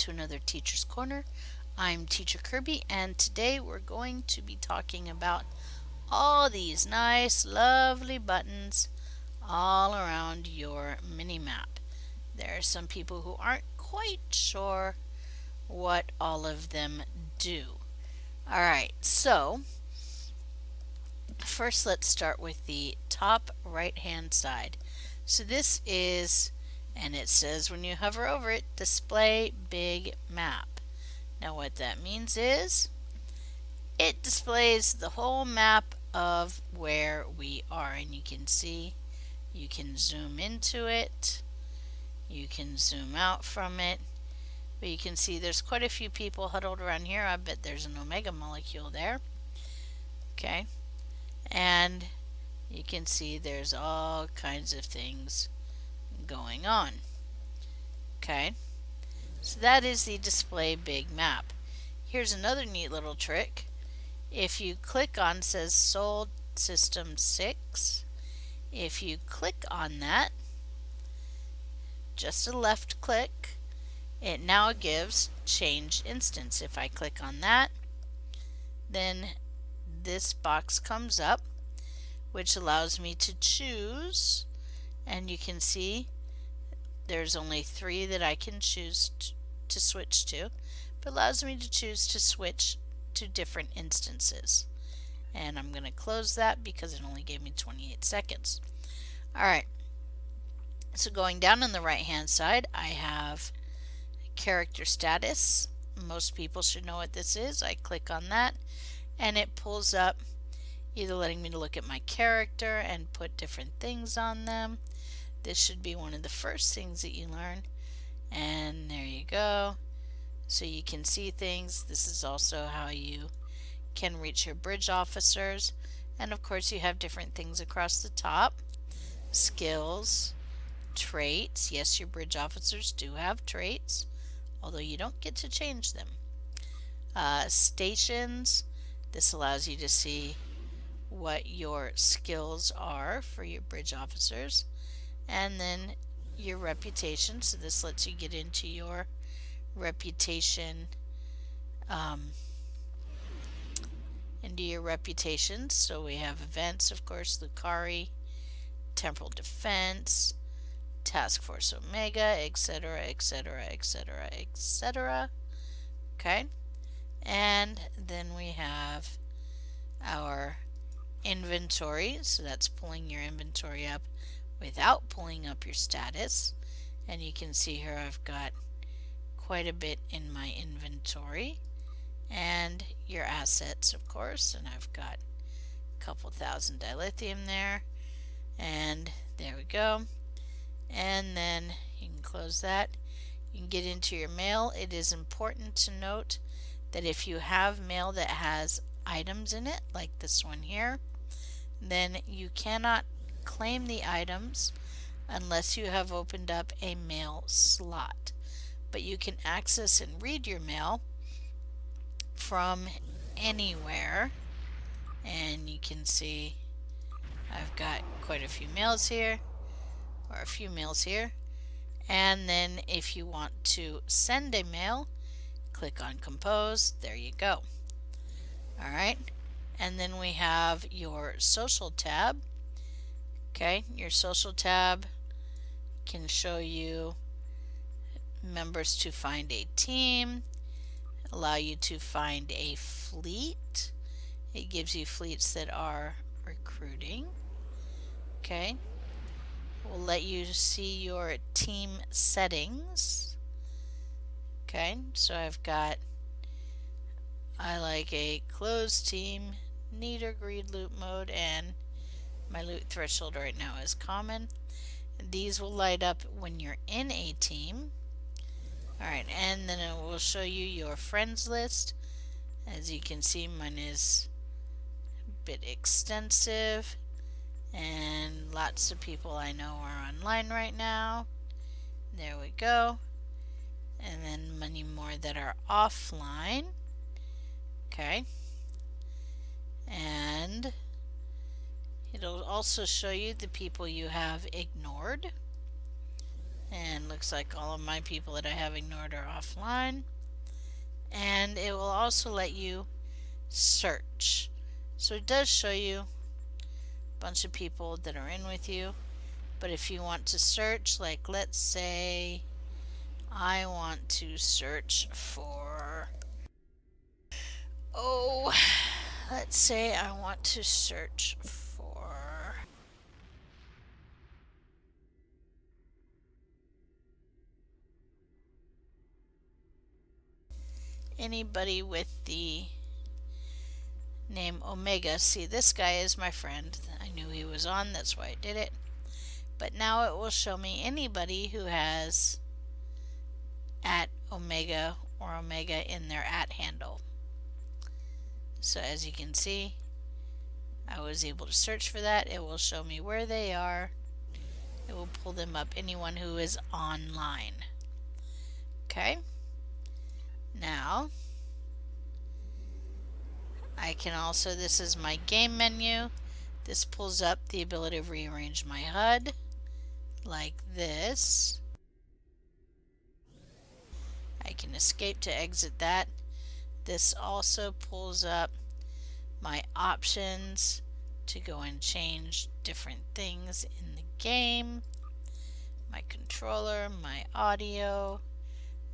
to another Teacher's Corner. I'm Teacher Kirby, and today we're going to be talking about all these nice, lovely buttons all around your mini map. There are some people who aren't quite sure what all of them do. Alright, so first let's start with the top right hand side. So this is, and it says when you hover over it, display big map. Now what that means is it displays the whole map of where we are, and you can see, you can zoom into it, you can zoom out from it, but you can see there's quite a few people huddled around here. I bet there's an omega molecule there. Okay, and you can see there's all kinds of things going on. Okay, so that is the display big map. Here's another neat little trick. If you click on, says Sol System 6, if you click on that, just a left click, it now gives change instance. If I click on that, then this box comes up, which allows me to choose, and you can see there's only 3 that I can choose to switch to, but allows me to choose to switch to different instances. And I'm going to close that because it only gave me 28 seconds. Alright, so going down on the right hand side, I have character status. Most people should know what this is. I click on that and it pulls up, either letting me look at my character and put different things on them. This should be one of the first things that you learn, and there you go. So you can see things. This is also how you can reach your bridge officers, and of course you have different things across the top. Skills, traits. Yes, your bridge officers do have traits, although you don't get to change them. Stations. This allows you to see what your skills are for your bridge officers, and then your reputation. So this lets you get into your reputation, So we have events, of course, Lucari, Temporal Defense, Task Force Omega, etc., etc., etc., etc. Okay, and then we have our inventory. So that's pulling your inventory up without pulling up your status, and you can see here I've got quite a bit in my inventory, and your assets, of course, and I've got a couple thousand dilithium there, and there we go. And then you can close that. You can get into your mail. It is important to note that if you have mail that has items in it, like this one here, then you cannot claim the items unless you have opened up a mail slot. But you can access and read your mail from anywhere, and you can see I've got quite a few mails here, or a few mails here. And then if you want to send a mail, click on compose. There you go. Alright, and then we have your social tab. Okay, your social tab can show you members to find a team, allow you to find a fleet. It gives you fleets that are recruiting. Okay, will let you see your team settings. Okay, so I like a closed team, need or greed loot mode, and my loot threshold right now is common. These will light up when you're in a team. Alright, and then it will show you your friends list. As you can see, mine is a bit extensive, and lots of people I know are online right now. There we go. And then many more that are offline. Okay. And it'll also show you the people you have ignored. And looks like all of my people that I have ignored are offline. And it will also let you search. So it does show you a bunch of people that are in with you. But if you want to search, like let's say I want to search for, oh, let's say I want to search for anybody with the name Omega. See, this guy is my friend. I knew he was on, that's why I did it. But now it will show me anybody who has at Omega or Omega in their at handle. So as you can see, I was able to search for that. It will show me where they are. It will pull them up, anyone who is online. Okay. Now, I can also, this is my game menu. This pulls up the ability to rearrange my HUD like this. I can escape to exit that. This also pulls up my options to go and change different things in the game. My controller, my audio,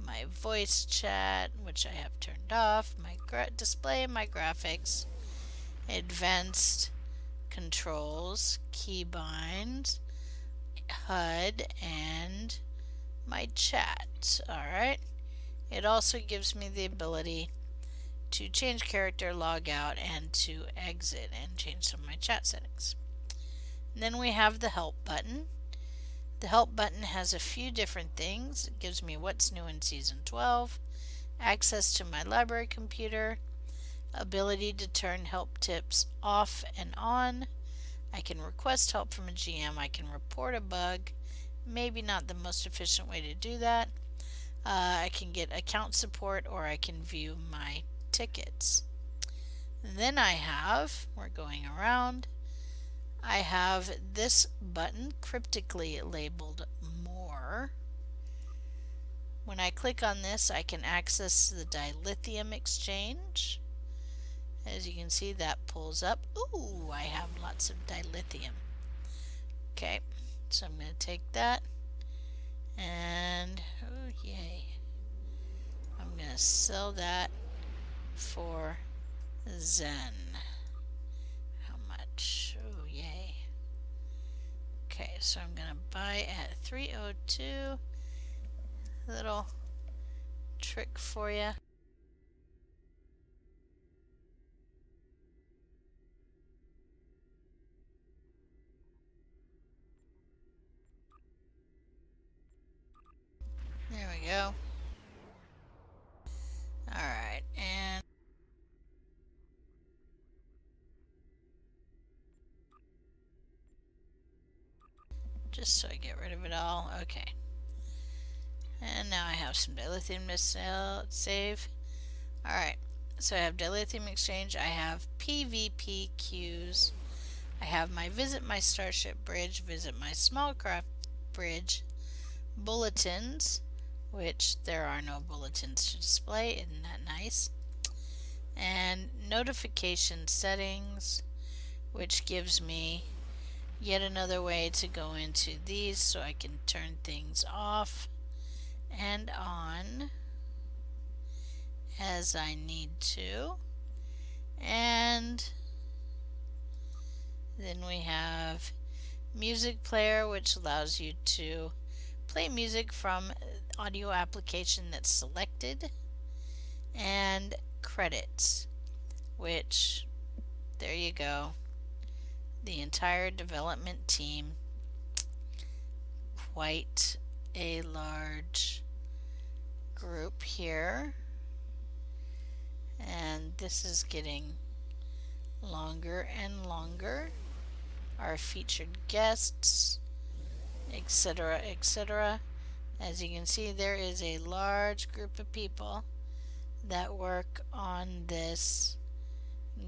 my voice chat, which I have turned off, my display, my graphics, advanced controls, keybinds, HUD, and my chat. Alright. It also gives me the ability to change character, log out, and to exit and change some of my chat settings. And then we have the help button. The help button has a few different things. It gives me what's new in season 12, access to my library computer, ability to turn help tips off and on. I can request help from a GM. I can report a bug. Maybe not the most efficient way to do that. I can get account support, or I can view my tickets. Then I have, we're going around, I have this button cryptically labeled more. When I click on this, I can access the dilithium exchange. As you can see, that pulls up. Ooh, I have lots of dilithium. Okay, so I'm going to take that and, oh yay, I'm going to sell that for Zen. How much? Oh yay. Okay, so I'm going to buy at 302. Little trick for you. There we go. Alright, and just so I get rid of it all. Okay. And now I have some dilithium to save. Alright, so I have dilithium exchange. I have PvP queues. I have my visit my starship bridge, visit my small craft bridge, bulletins, which there are no bulletins to display. Isn't that nice? And notification settings, which gives me yet another way to go into these so I can turn things off and on as I need to. And then we have music player, which allows you to play music from audio application that's selected, and credits, which there you go, the entire development team, quite a large group here, and this is getting longer and longer. Our featured guests, etc., etc. As you can see, there is a large group of people that work on this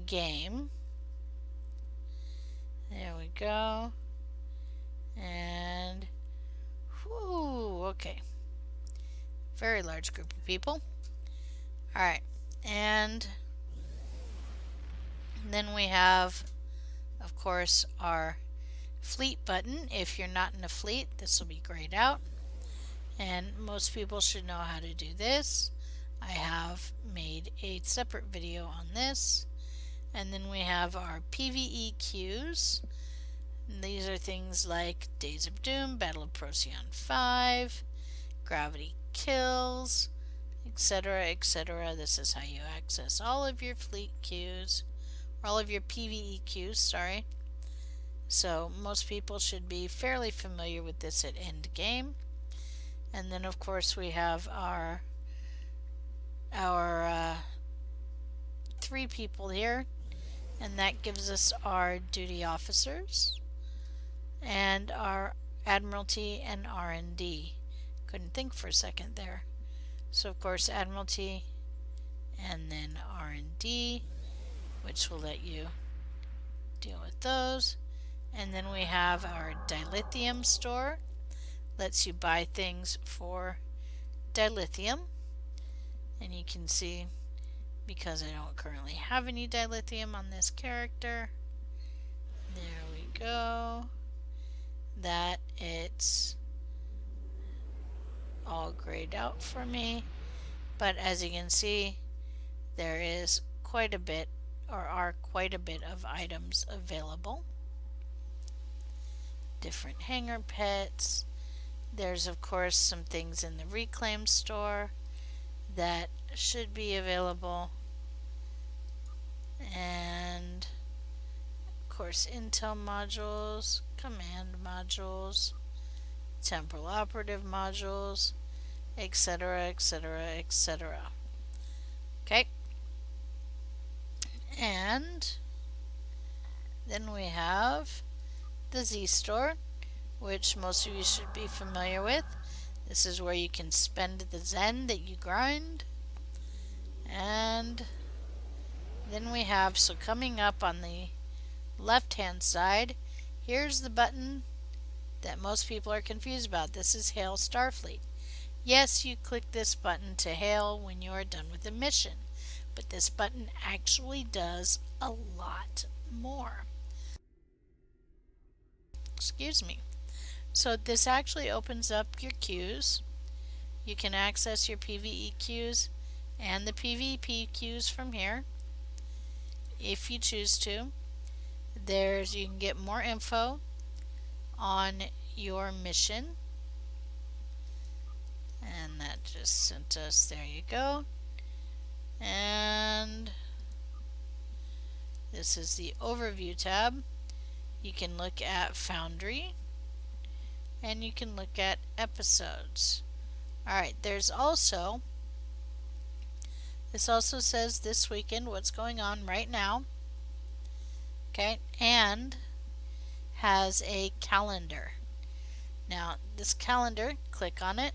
game. There we go. And Whew, okay. Very large group of people. Alright, and then we have, of course, our fleet button. If you're not in a fleet, this will be grayed out. And most people should know how to do this. I have made a separate video on this. And then we have our PvE queues. And these are things like Days of Doom, Battle of Procyon 5, Gravity Kills, etc., etc. This is how you access all of your fleet queues, or all of your PvE queues, sorry. So most people should be fairly familiar with this at end game. And then of course we have our 3 people here, and that gives us our duty officers and our Admiralty and R&D. Couldn't think for a second there. So of course Admiralty and then R&D, which will let you deal with those. And then we have our dilithium store. Lets you buy things for dilithium. And you can see, because I don't currently have any dilithium on this character, there we go, that it's all grayed out for me. But as you can see, there is quite a bit, or are quite a bit of items available. Different hanger pets. There's of course some things in the reclaim store that should be available, and of course intel modules, command modules, temporal operative modules, etc., etc., etc. Okay, and then we have the Z store, which most of you should be familiar with. This is where you can spend the Zen that you grind. And then we have, so coming up on the left hand side, here's the button that most people are confused about. This is Hail Starfleet. Yes, you click this button to hail when you are done with a mission, but this button actually does a lot more. Excuse me. So this actually opens up your queues. You can access your PvE queues and the PvP queues from here if you choose to. You can get more info on your mission, and that just sent us, there you go. And this is the overview tab. You can look at Foundry, and you can look at episodes. Alright, this also says this weekend, what's going on right now. Okay, and has a calendar. Now, this calendar, click on it,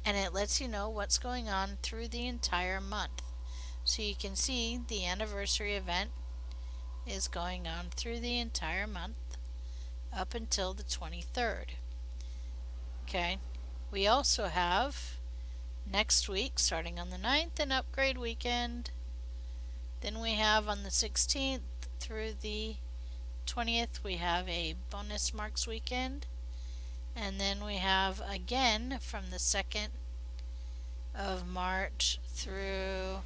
and it lets you know what's going on through the entire month. So you can see the anniversary event is going on through the entire month up until the 23rd. Okay, we also have next week, starting on the 9th, an upgrade weekend. Then we have on the 16th through the 20th, we have a bonus marks weekend. And then we have again from the 2nd of March through,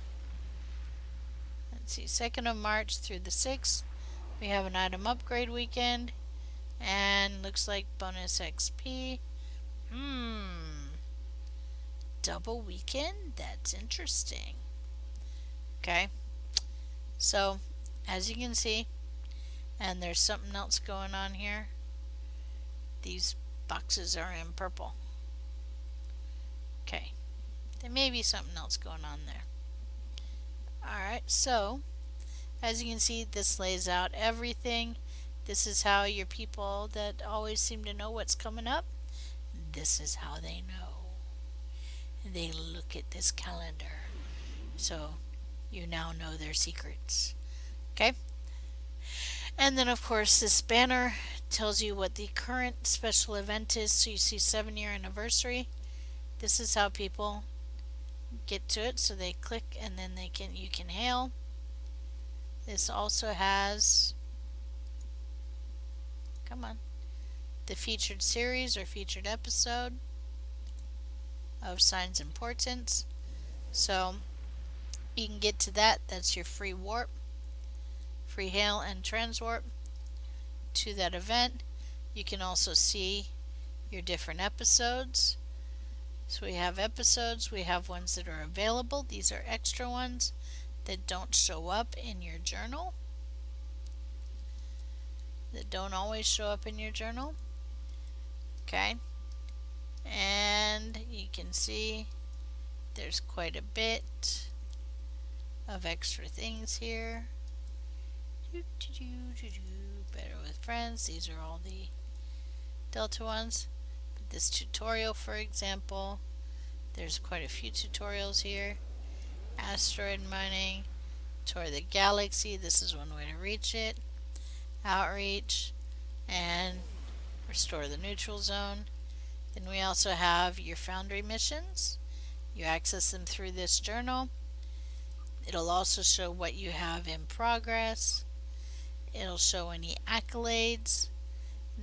2nd of March through the 6th, we have an item upgrade weekend, and looks like bonus XP. Double weekend? That's interesting. Okay, so as you can see, and there's something else going on here. These boxes are in purple. Okay, there may be something else going on there. Alright, so as you can see, this lays out everything. This is how your people that always seem to know what's coming up, this is how they know. They look at this calendar. So you now know their secrets. Okay? And then of course this banner Tells you what the current special event is. So you see 7-year anniversary. This is how people get to it. So they click and then you can hail. This also has, come on, the featured series or featured episode of Signs Importance. So you can get to that. That's your free warp, free hail and transwarp to that event. You can also see your different episodes. So we have episodes, we have ones that are available. These are extra ones that don't show up in your journal, that don't always show up in your journal. Okay, and you can see there's quite a bit of extra things here. Better with friends. These are all the Delta ones. But this tutorial, for example, there's quite a few tutorials here. Asteroid mining, tour the galaxy. This is one way to reach it. Outreach, and restore the neutral zone. Then we also have your Foundry missions. You access them through this journal. It'll also show what you have in progress. It'll show any accolades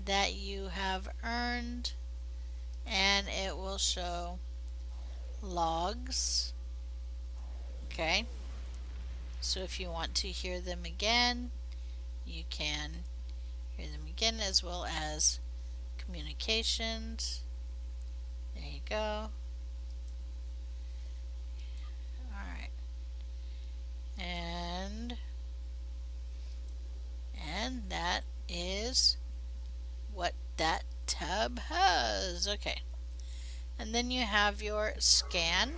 that you have earned, and it will show logs. Okay, so if you want to hear them again, you can hear them again, as well as communications. There you go. Alright. And that is what that tab has. Okay. And then you have your scan.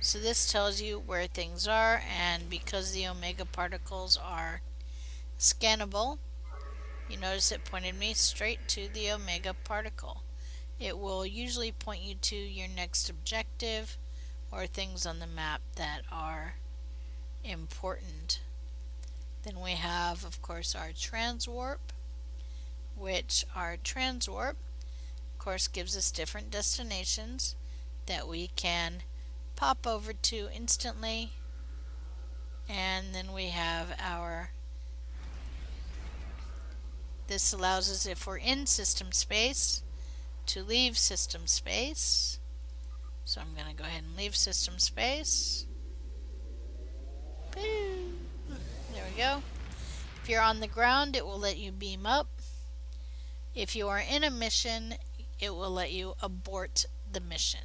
So this tells you where things are, and because the omega particles are scannable, you notice it pointed me straight to the omega particle. It will usually point you to your next objective or things on the map that are important. Then we have, of course, our transwarp, which our transwarp, of course, gives us different destinations that we can pop over to instantly. And then we have our, this allows us, if we're in system space, to leave system space. So I'm going to go ahead and leave system space. Boom. There we go. If you're on the ground, it will let you beam up. If you are in a mission, it will let you abort the mission.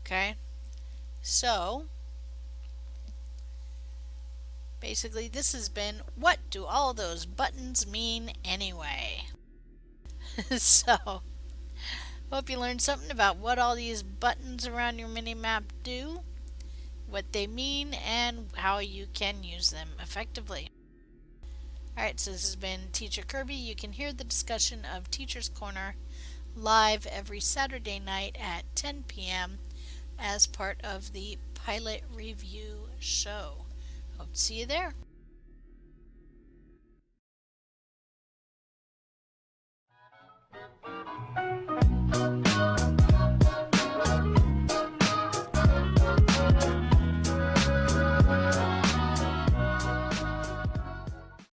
Okay? So, basically this has been, what do all those buttons mean anyway? So, hope you learned something about what all these buttons around your mini-map do, what they mean, and how you can use them effectively. Alright, so this has been Teacher Kirby. You can hear the discussion of Teacher's Corner live every Saturday night at 10 p.m. as part of the pilot review show. Hope to see you there.